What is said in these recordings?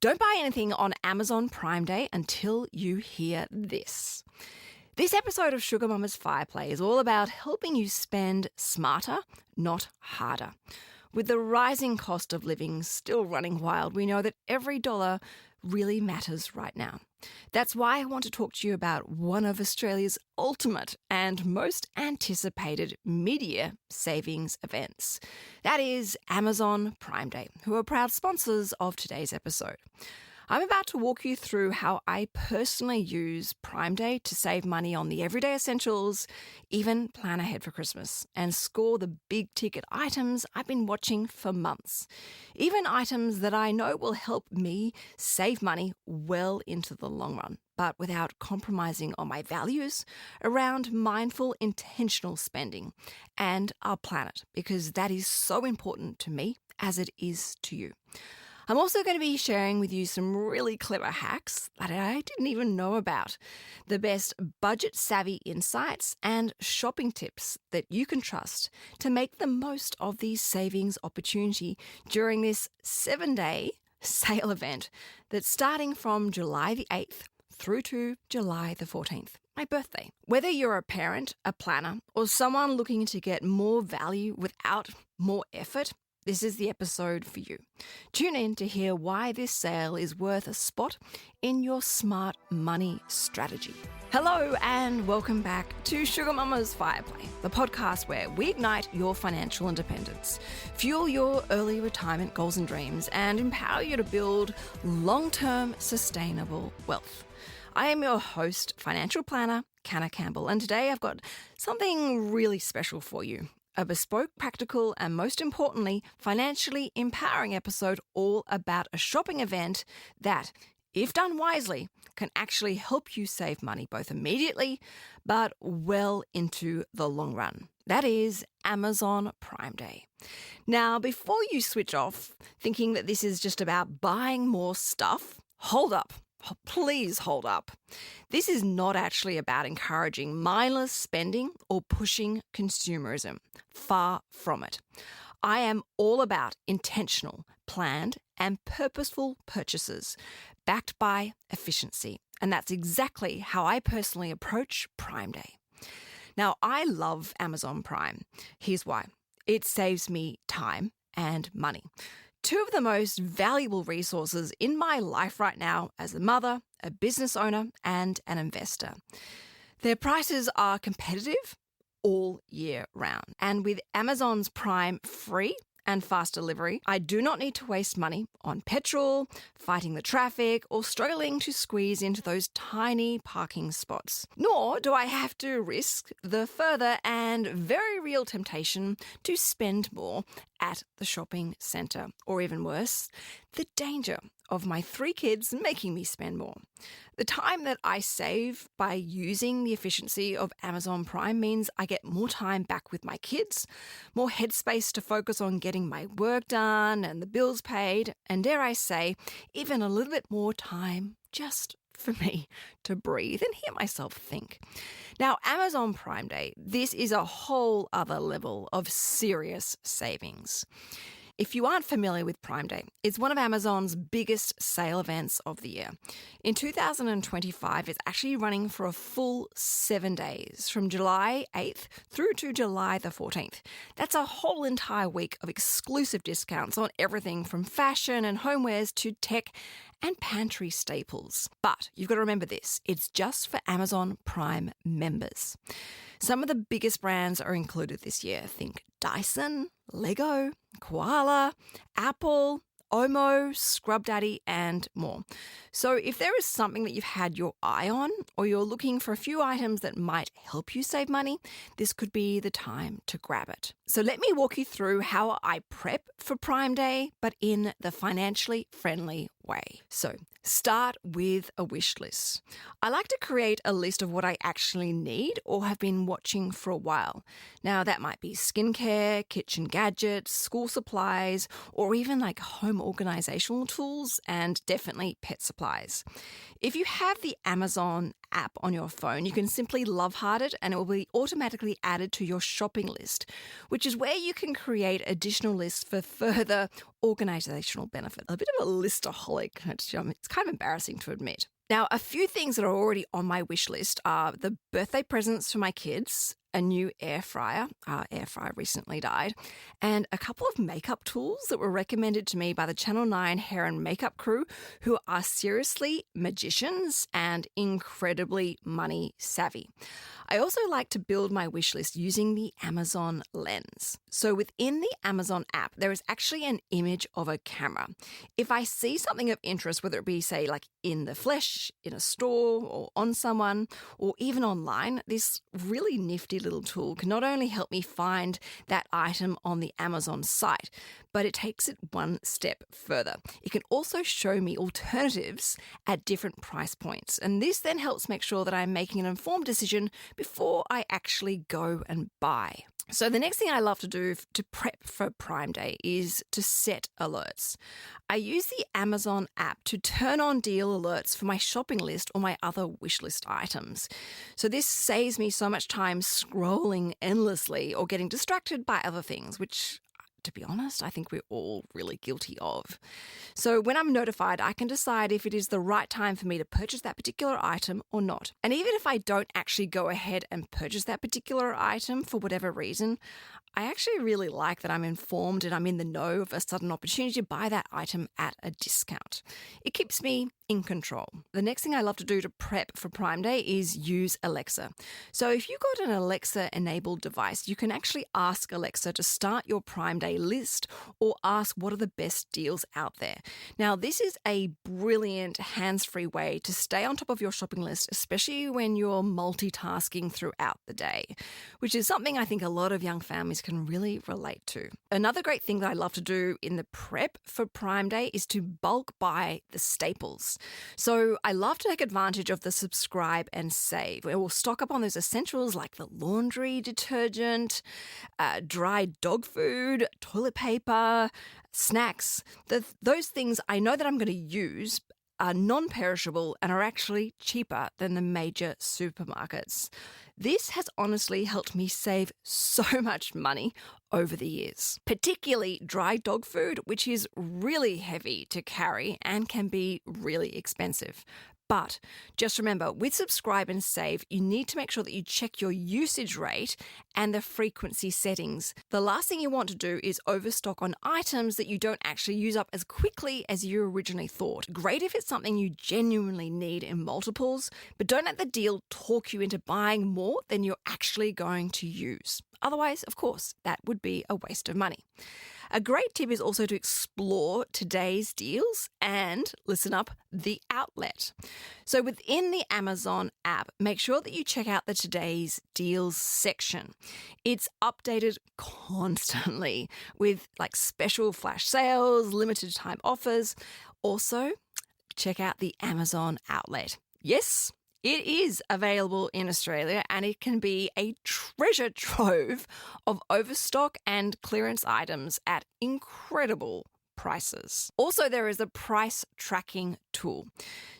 Don't buy anything on Amazon Prime Day until you hear this. This episode of Sugar Mama's Fireplay is all about helping you spend smarter, not harder. With the rising cost of living still running wild, we know that every dollar really matters right now. That's why I want to talk to you about one of Australia's ultimate and most anticipated mid-year savings events. That is Amazon Prime Day, who are proud sponsors of today's episode. I'm about to walk you through how I personally use Prime Day to save money on the everyday essentials, even plan ahead for Christmas, and score the big-ticket items I've been watching for months. Even items that I know will help me save money well into the long run, but without compromising on my values around mindful, intentional spending and our planet, because that is so important to me as it is to you. I'm also going to be sharing with you some really clever hacks that I didn't even know about, the best budget-savvy insights and shopping tips that you can trust to make the most of the savings opportunity during this 7-day sale event that's starting from July the 8th through to July the 14th, my birthday. Whether you're a parent, a planner, or someone looking to get more value without more effort, this is the episode for you. Tune in to hear why this sale is worth a spot in your smart money strategy. Hello and welcome back to Sugar Mama's Fireplay, the podcast where we ignite your financial independence, fuel your early retirement goals and dreams, and empower you to build long-term sustainable wealth. I am your host, financial planner, Canna Campbell, and today I've got something really special for you. A bespoke, practical, and most importantly, financially empowering episode all about a shopping event that, if done wisely, can actually help you save money both immediately but well into the long run. That is Amazon Prime Day. Now, before you switch off thinking that this is just about buying more stuff, hold up. Please hold up. This is not actually about encouraging mindless spending or pushing consumerism. Far from it. I am all about intentional, planned, and purposeful purchases backed by efficiency. And that's exactly how I personally approach Prime Day. Now, I love Amazon Prime. Here's why. It saves me time and money. Two of the most valuable resources in my life right now as a mother, a business owner, and an investor. Their prices are competitive all year round. And with Amazon's Prime free and fast delivery, I do not need to waste money on petrol, fighting the traffic, or struggling to squeeze into those tiny parking spots. Nor do I have to risk the further and very real temptation to spend more at the shopping centre, or even worse, the danger of my 3 kids making me spend more. The time that I save by using the efficiency of Amazon Prime means I get more time back with my kids, more headspace to focus on getting my work done and the bills paid, and dare I say, even a little bit more time just for me to breathe and hear myself think. Now, Amazon Prime Day, this is a whole other level of serious savings. If you aren't familiar with Prime Day, it's one of Amazon's biggest sale events of the year. In 2025, it's actually running for a full 7 days, from July 8th through to July the 14th. That's a whole entire week of exclusive discounts on everything from fashion and homewares to tech and pantry staples. But you've got to remember this, it's just for Amazon Prime members. Some of the biggest brands are included this year. Think Dyson, Lego, Koala, Apple, Omo, Scrub Daddy, and more. So if there is something that you've had your eye on, or you're looking for a few items that might help you save money, this could be the time to grab it. So let me walk you through how I prep for Prime Day, but in the financially friendly way. So start with a wish list. I like to create a list of what I actually need or have been watching for a while. Now that might be skincare, kitchen gadgets, school supplies, or even like home organizational tools, and definitely pet supplies. If you have the Amazon app on your phone, you can simply love heart it and it will be automatically added to your shopping list, which is where you can create additional lists for further organizational benefit. A bit of a listaholic. It's kind of embarrassing to admit. Now, a few things that are already on my wish list are the birthday presents for my kids, a new air fryer. Our air fryer recently died, and a couple of makeup tools that were recommended to me by the Channel 9 hair and makeup crew, who are seriously magicians and incredibly money savvy. I also like to build my wish list using the Amazon Lens. So within the Amazon app, there is actually an image of a camera. If I see something of interest, whether it be, say, like in the flesh, in a store, or on someone, or even online, this really nifty little tool can not only help me find that item on the Amazon site, but it takes it one step further. It can also show me alternatives at different price points. And this then helps make sure that I'm making an informed decision before I actually go and buy. So the next thing I love to do to prep for Prime Day is to set alerts. I use the Amazon app to turn on deal alerts for my shopping list or my other wish list items. So this saves me so much time scrolling endlessly or getting distracted by other things, which, to be honest, I think we're all really guilty of. So when I'm notified, I can decide if it is the right time for me to purchase that particular item or not. And even if I don't actually go ahead and purchase that particular item for whatever reason, I actually really like that I'm informed and I'm in the know of a sudden opportunity to buy that item at a discount. It keeps me in control. The next thing I love to do to prep for Prime Day is use Alexa. So if you've got an Alexa-enabled device, you can actually ask Alexa to start your Prime Day list or ask what are the best deals out there. Now, this is a brilliant hands-free way to stay on top of your shopping list, especially when you're multitasking throughout the day, which is something I think a lot of young families can really relate to. Another great thing that I love to do in the prep for Prime Day is to bulk buy the staples. So I love to take advantage of the subscribe and save. We'll stock up on those essentials like the laundry detergent, dried dog food, toilet paper, snacks. Those things I know that I'm going to use are non-perishable and are actually cheaper than the major supermarkets. This has honestly helped me save so much money over the years, particularly dry dog food, which is really heavy to carry and can be really expensive. But just remember, with subscribe and save, you need to make sure that you check your usage rate and the frequency settings. The last thing you want to do is overstock on items that you don't actually use up as quickly as you originally thought. Great if it's something you genuinely need in multiples, but don't let the deal talk you into buying more than you're actually going to use. Otherwise, of course, that would be a waste of money. A great tip is also to explore today's deals and, listen up, the outlet. So within the Amazon app, make sure that you check out the today's deals section. It's updated constantly with like special flash sales, limited time offers. Also, check out the Amazon outlet. Yes, it is available in Australia and it can be a treasure trove of overstock and clearance items at incredible prices. Also, there is a price tracking tool.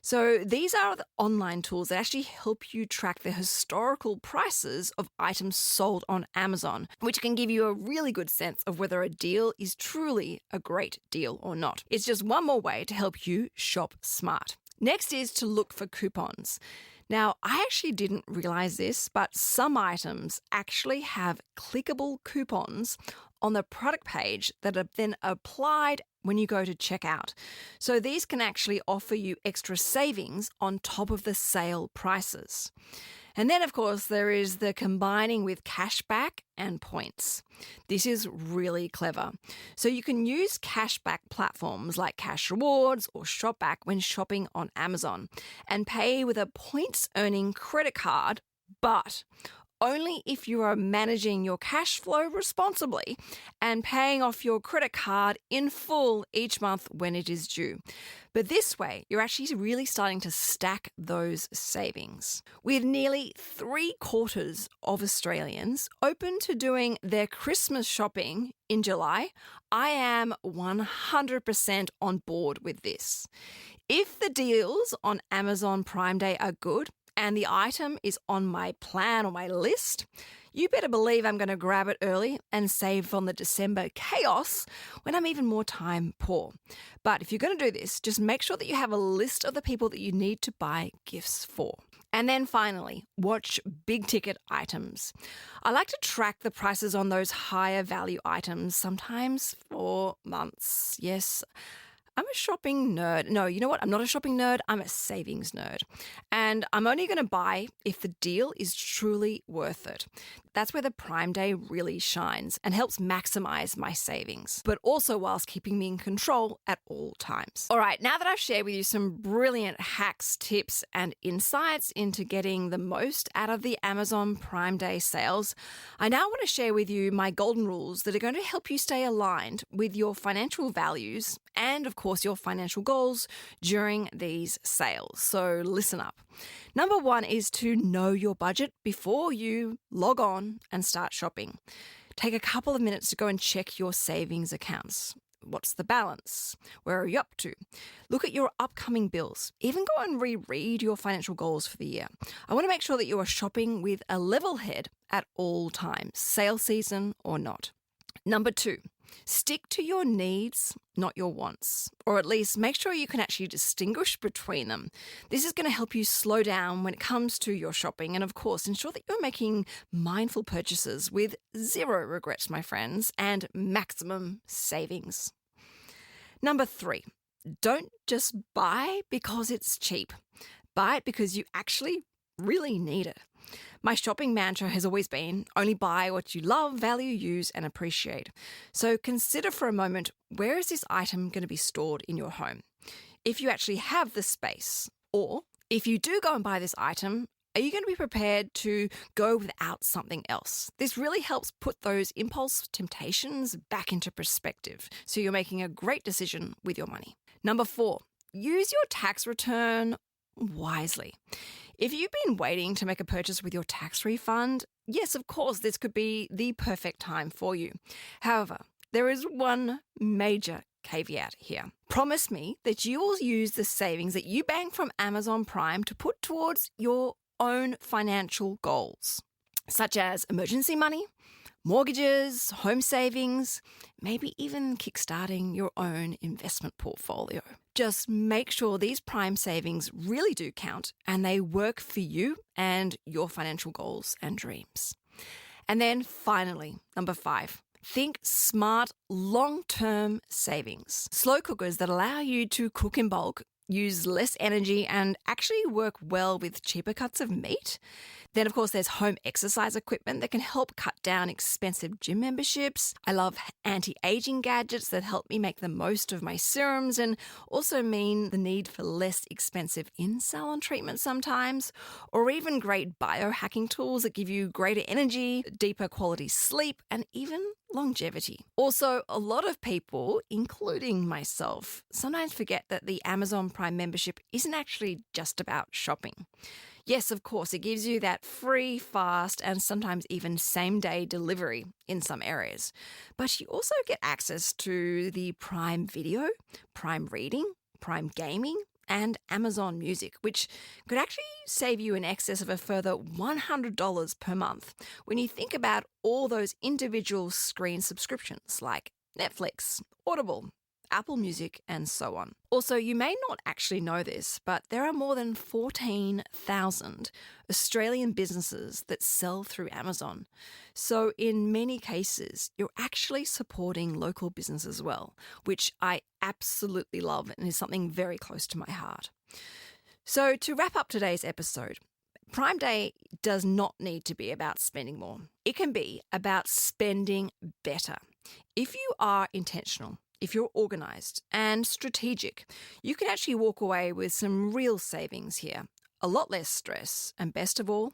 So these are the online tools that actually help you track the historical prices of items sold on Amazon, which can give you a really good sense of whether a deal is truly a great deal or not. It's just one more way to help you shop smart. Next is to look for coupons. Now, I actually didn't realize this, but some items actually have clickable coupons on the product page that are then applied when you go to checkout. So these can actually offer you extra savings on top of the sale prices. And then, of course, there is the combining with cashback and points. This is really clever. So you can use cashback platforms like Cash Rewards or Shopback when shopping on Amazon and pay with a points-earning credit card, but only if you are managing your cash flow responsibly and paying off your credit card in full each month when it is due. But this way, you're actually really starting to stack those savings. With nearly 3/4 of Australians open to doing their Christmas shopping in July, I am 100% on board with this. If the deals on Amazon Prime Day are good, and the item is on my plan or my list, you better believe I'm going to grab it early and save on the December chaos when I'm even more time poor. But if you're going to do this, just make sure that you have a list of the people that you need to buy gifts for. And then finally, watch big ticket items. I like to track the prices on those higher value items, sometimes for months. Yes, I'm a shopping nerd. No, you know what? I'm not a shopping nerd. I'm a savings nerd. And I'm only going to buy if the deal is truly worth it. That's where the Prime Day really shines and helps maximize my savings, but also whilst keeping me in control at all times. All right, now that I've shared with you some brilliant hacks, tips, and insights into getting the most out of the Amazon Prime Day sales, I now want to share with you my golden rules that are going to help you stay aligned with your financial values and, of course, your financial goals during these sales. So listen up. Number 1 is to know your budget before you log on and start shopping. Take a couple of minutes to go and check your savings accounts. What's the balance? Where are you up to? Look at your upcoming bills. Even go and reread your financial goals for the year. I want to make sure that you are shopping with a level head at all times, sale season or not. Number 2, stick to your needs, not your wants, or at least make sure you can actually distinguish between them. This is going to help you slow down when it comes to your shopping and, of course, ensure that you're making mindful purchases with zero regrets, my friends, and maximum savings. Number 3, don't just buy because it's cheap. Buy it because you actually really need it. My shopping mantra has always been only buy what you love, value, use, and appreciate. So consider for a moment, where is this item going to be stored in your home? If you actually have the space, or if you do go and buy this item, are you going to be prepared to go without something else? This really helps put those impulse temptations back into perspective, so you're making a great decision with your money. Number 4, use your tax return wisely. If you've been waiting to make a purchase with your tax refund, yes, of course, this could be the perfect time for you. However, there is one major caveat here. Promise me that you will use the savings that you bank from Amazon Prime to put towards your own financial goals, such as emergency money, mortgages, home savings, maybe even kickstarting your own investment portfolio. Just make sure these Prime savings really do count and they work for you and your financial goals and dreams. And then finally, number 5, think smart long-term savings. Slow cookers that allow you to cook in bulk, use less energy, and actually work well with cheaper cuts of meat. Then, of course, there's home exercise equipment that can help cut down expensive gym memberships. I love anti-aging gadgets that help me make the most of my serums and also mean the need for less expensive in-salon treatment sometimes, or even great biohacking tools that give you greater energy, deeper quality sleep, and even longevity. Also, a lot of people, including myself, sometimes forget that the Amazon Prime membership isn't actually just about shopping. Yes, of course, it gives you that free, fast, and sometimes even same-day delivery in some areas. But you also get access to the Prime Video, Prime Reading, Prime Gaming, and Amazon Music, which could actually save you in excess of a further $100 per month when you think about all those individual screen subscriptions like Netflix, Audible, Apple Music, and so on. Also, you may not actually know this, but there are more than 14,000 Australian businesses that sell through Amazon. So in many cases, you're actually supporting local business as well, which I absolutely love and is something very close to my heart. So to wrap up today's episode, Prime Day does not need to be about spending more. It can be about spending better. If you are intentional, if you're organised and strategic, you can actually walk away with some real savings here, a lot less stress, and best of all,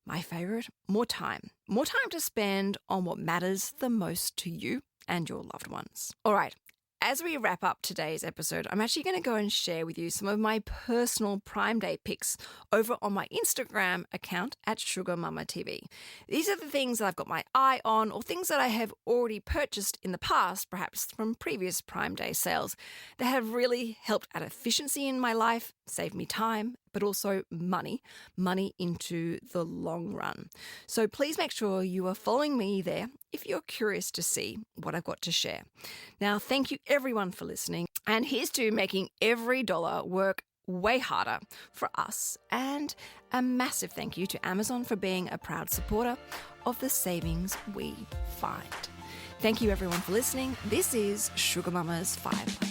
my favourite, more time. More time to spend on what matters the most to you and your loved ones. All right, as we wrap up today's episode, I'm actually going to go and share with you some of my personal Prime Day picks over on my Instagram account at Sugar Mama TV. These are the things that I've got my eye on or things that I have already purchased in the past, perhaps from previous Prime Day sales, that have really helped add efficiency in my life, saved me time, but also money into the long run. So please make sure you are following me there if you're curious to see what I've got to share. Now, thank you everyone for listening. And here's to making every dollar work way harder for us. And a massive thank you to Amazon for being a proud supporter of the savings we find. Thank you everyone for listening. This is Sugar Mama's Fireplace.